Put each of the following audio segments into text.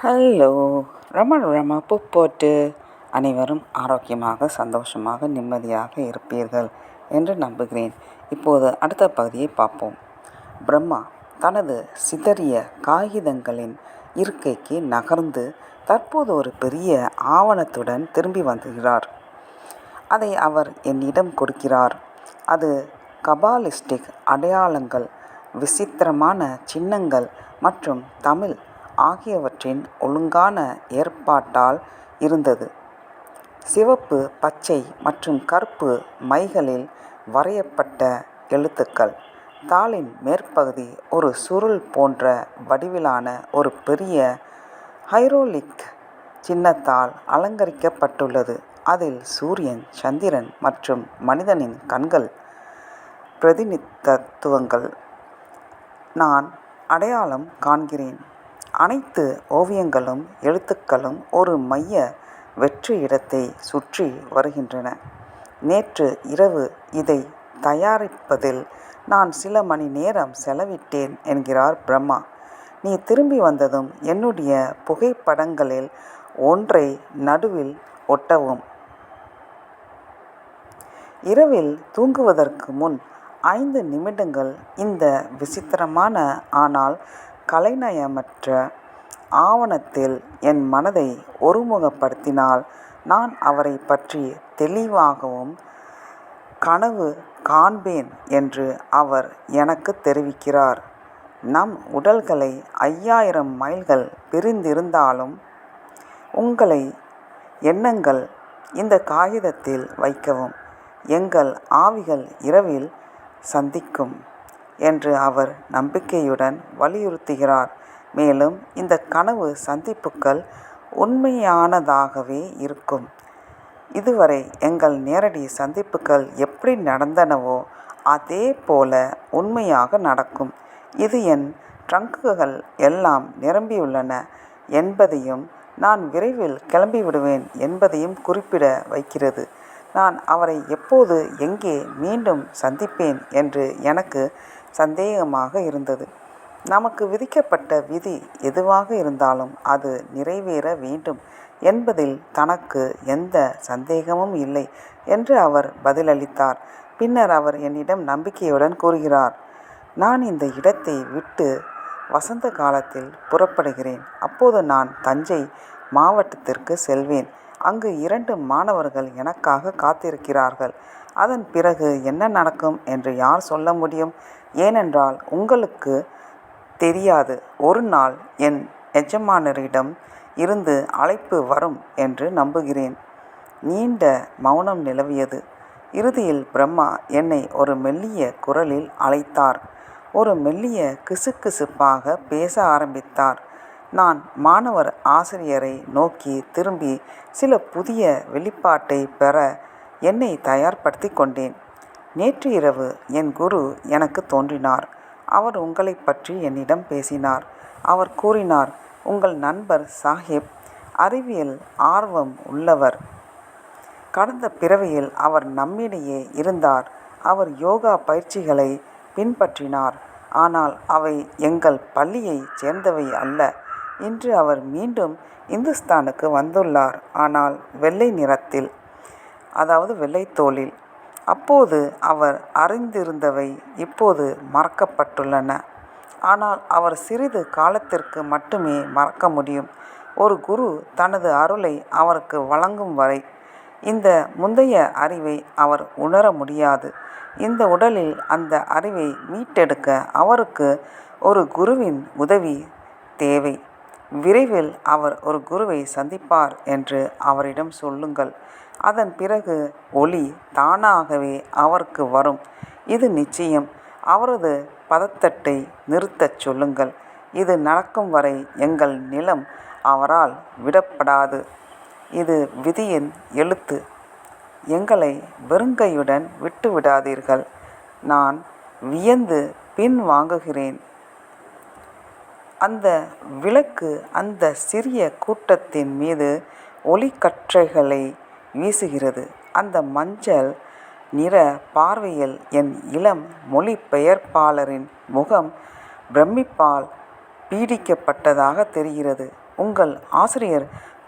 Hello. ரம பூ போட்டு அனைவரும் ஆரோக்கியமாக, சந்தோஷமாக, நிம்மதியாக இருப்பீர்கள் என்று நம்புகிறேன். இப்போது அடுத்த பகுதியை பார்ப்போம். பிரம்மா தனது சிதறிய காகிதங்களின் இருக்கைக்கு நகர்ந்து தற்போது ஒரு பெரிய ஆவணத்துடன் திரும்பி வந்துகிறார். அதை அவர் என்னிடம் கொடுக்கிறார். அது கபாலிஸ்டிக் அடையாளங்கள், விசித்திரமான சின்னங்கள் மற்றும் தமிழ் ஆகியவற்றின் ஒழுங்கான ஏற்பாட்டால் இருந்தது. சிவப்பு, பச்சை மற்றும் கருப்பு மைகளில் வரையப்பட்ட எழுத்துக்கள். தாளின் மேற்பகுதி ஒரு சுருள் போன்ற வடிவிலான ஒரு பெரிய ஹைரோலிக் சின்னத்தால் அலங்கரிக்கப்பட்டுள்ளது. அதில் சூரியன், சந்திரன் மற்றும் மனிதனின் கண்கள் பிரதிநிதித்துவங்கள் நான் அடையாளம் காண்கிறேன். அனைத்து ஓவியங்களும் எழுத்துக்களும் ஒரு மைய வெற்று இடத்தை சுற்றி வருகின்றன. நேற்று இரவு இதை தயாரிப்பதில் நான் சில மணி நேரம் செலவிட்டேன் என்கிறார் பிரம்மா. நீ திரும்பி வந்ததும் என்னுடைய புகைப்படங்களில் ஒன்றை நடுவில் ஒட்டவும். இரவில் தூங்குவதற்கு முன் 5 நிமிடங்கள் இந்த விசித்திரமான ஆனால் கலைநயமற்ற ஆவணத்தில் என் மனதை ஒருமுகப்படுத்தினால் நான் அவரை பற்றி தெளிவாகவும் கனவு காண்பேன் என்று அவர் எனக்கு தெரிவிக்கிறார். நம் உடல்களை 5000 மைல்கள் பிரிந்திருந்தாலும் உங்களை எண்ணங்கள் இந்த காகிதத்தில் வைக்கவும். எங்கள் ஆவிகள் இரவில் சந்திக்கும் என்று அவர் நம்பிக்கையுடன் வலியுறுத்துகிறார். மேலும் இந்த கனவு சந்திப்புகள் உண்மையானதாகவே இருக்கும். இதுவரை எங்கள் நேரடி சந்திப்புகள் எப்படி நடந்தனவோ அதே போல உண்மையாக நடக்கும். இது என் ட்ரங்குகள் எல்லாம் நிரம்பியுள்ளன என்பதையும் நான் விரைவில் கிளம்பிவிடுவேன் என்பதையும் குறிப்பிட வைக்கிறது. நான் அவரை எப்போது எங்கே மீண்டும் சந்திப்பேன் என்று எனக்கு சந்தேகமாக இருந்தது. நமக்கு விதிக்கப்பட்ட விதி எதுவாக இருந்தாலும் அது நிறைவேற வேண்டும் என்பதில் தனக்கு எந்த சந்தேகமும் இல்லை என்று அவர் பதிலளித்தார். பின்னர் அவர் என்னிடம் நம்பிக்கையுடன் கூறுகிறார், நான் இந்த இடத்தை விட்டு வசந்த காலத்தில் புறப்படுகிறேன். அப்போது நான் தஞ்சை மாவட்டத்திற்கு செல்வேன். அங்கு 2 மாணவர்கள் எனக்காக காத்திருக்கிறார்கள். அதன் பிறகு என்ன நடக்கும் என்று யார் சொல்ல முடியும்? ஏனென்றால் உங்களுக்கு தெரியாது. ஒரு நாள் என் எஜமானரிடம் இருந்து அழைப்பு வரும் என்று நம்புகிறேன். நீண்ட மௌனம் நிலவியது. இறுதியில் பிரம்மா என்னை ஒரு மெல்லிய குரலில் அழைத்தார். ஒரு மெல்லிய கிசுகிசுப்பாக பேச ஆரம்பித்தார். நான் மாணவர் ஆசிரியரை நோக்கி திரும்பி சில புதிய வெளிப்பாட்டை பெற என்னை தயார்படுத்தி கொண்டேன். நேற்று இரவு என் குரு எனக்கு தோன்றினார். அவர் உங்களை பற்றி என்னிடம் பேசினார். அவர் கூறினார், உங்கள் நண்பர் சாஹிப் அறிவியல் ஆர்வம் உள்ளவர். கடந்த பிறவியில் அவர் நம்மிடையே இருந்தார். அவர் யோகா பயிற்சிகளை பின்பற்றினார். ஆனால் அவை எங்கள் பள்ளியைச் சேர்ந்தவை அல்ல. இன்று அவர் மீண்டும் இந்துஸ்தானுக்கு வந்துள்ளார். ஆனால் வெள்ளை நிறத்தில், அதாவது வெள்ளை தோலில். அப்போது அவர் அறிந்திருந்தவை இப்போது மறக்கப்பட்டுள்ளன. ஆனால் அவர் சிறிது காலத்திற்கு மட்டுமே மறக்க முடியும். ஒரு குரு தனது அருளை அவருக்கு வழங்கும் வரை இந்த முந்தைய அறிவை அவர் உணர முடியாது. இந்த உடலில் அந்த அறிவை மீட்டெடுக்க அவருக்கு ஒரு குருவின் உதவி தேவை. விரைவில் அவர் ஒரு குருவை சந்திப்பார் என்று அவரிடம் சொல்லுங்கள். அதன் பிறகு ஒளி தானாகவே அவருக்கு வரும். இது நிச்சயம். அவரது பதத்தட்டை நிறுத்தச் சொல்லுங்கள். இது நடக்கும் வரை எங்கள் நிலம் அவரால் விடப்படாது. இது விதியின் எழுத்து. எங்களை வெறுங்கையுடன் விட்டுவிடாதீர்கள். நான் வியந்து பின்வாங்குகிறேன். அந்த விளக்கு அந்த சிறிய கூட்டத்தின் மீது ஒளிக்கற்றைகளை வீசுகிறது. அந்த மஞ்சள் நிற பார்வையில் என் இளம் மொழிபெயர்ப்பாளரின் முகம் பிரமிப்பால் பீடிக்கப்பட்டதாக தெரிகிறது. உங்கள் ஆசிரியர்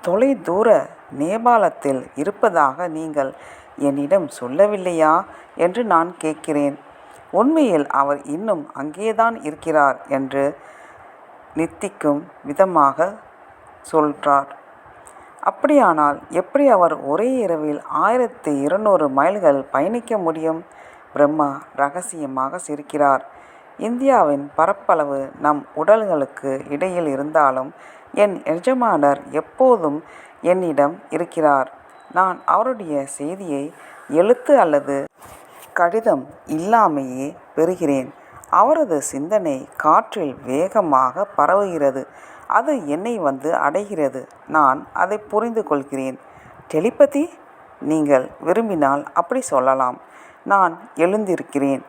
தொலைதூர நேபாளத்தில் இருப்பதாக நீங்கள் என்னிடம் சொல்லவில்லையா என்று நான் கேட்கிறேன். உண்மையில் அவர் இன்னும் அங்கேதான் இருக்கிறார் என்று நித்திக்கும் விதமாக சொல்றார். அப்படியானால் எப்படி அவர் ஒரே இரவில் 1200 மைல்கள் பயணிக்க முடியும்? பிரம்மா ரகசியமாக சிரிக்கிறார். இந்தியாவின் பரப்பளவு நம் உடல்களுக்கு இடையில் இருந்தாலும் என் எஜமானர் எப்போதும் என்னிடம் இருக்கிறார். நான் அவருடைய செய்தியை எழுத்து அல்லது கடிதம் இல்லாமையே பெறுகிறேன். அவரது சிந்தனை காற்றில் வேகமாக பரவுகிறது. அது என்னை வந்து அடைகிறது. நான் அதை புரிந்து கொள்கிறேன். டெலிபதி? நீங்கள் விரும்பினால் அப்படி சொல்லலாம். நான் எழுந்திருக்கிறேன்.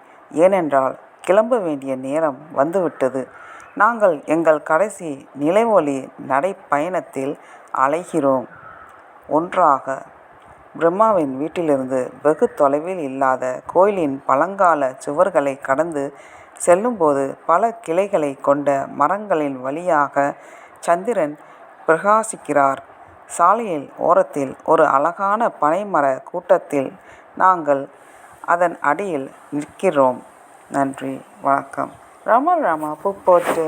ஏனென்றால் கிளம்ப வேண்டிய நேரம் வந்துவிட்டது. நாங்கள் எங்கள் கடைசி நிலைவொலி நடைப்பயணத்தில் அலைகிறோம். ஒன்றாக. பிரம்மாவின் வீட்டிலிருந்து வெகு தொலைவில் இல்லாத கோயிலின் பழங்கால சுவர்களை கடந்து செல்லும்போது பல கிளைகளை கொண்ட மரங்களின் வழியாக சந்திரன் பிரகாசிக்கிறார். சாலையில் ஓரத்தில் ஒரு அழகான பனைமர கூட்டத்தில் நாங்கள் அதன் அடியில் நிற்கிறோம். நன்றி, வணக்கம். ராமா பூ போட்டு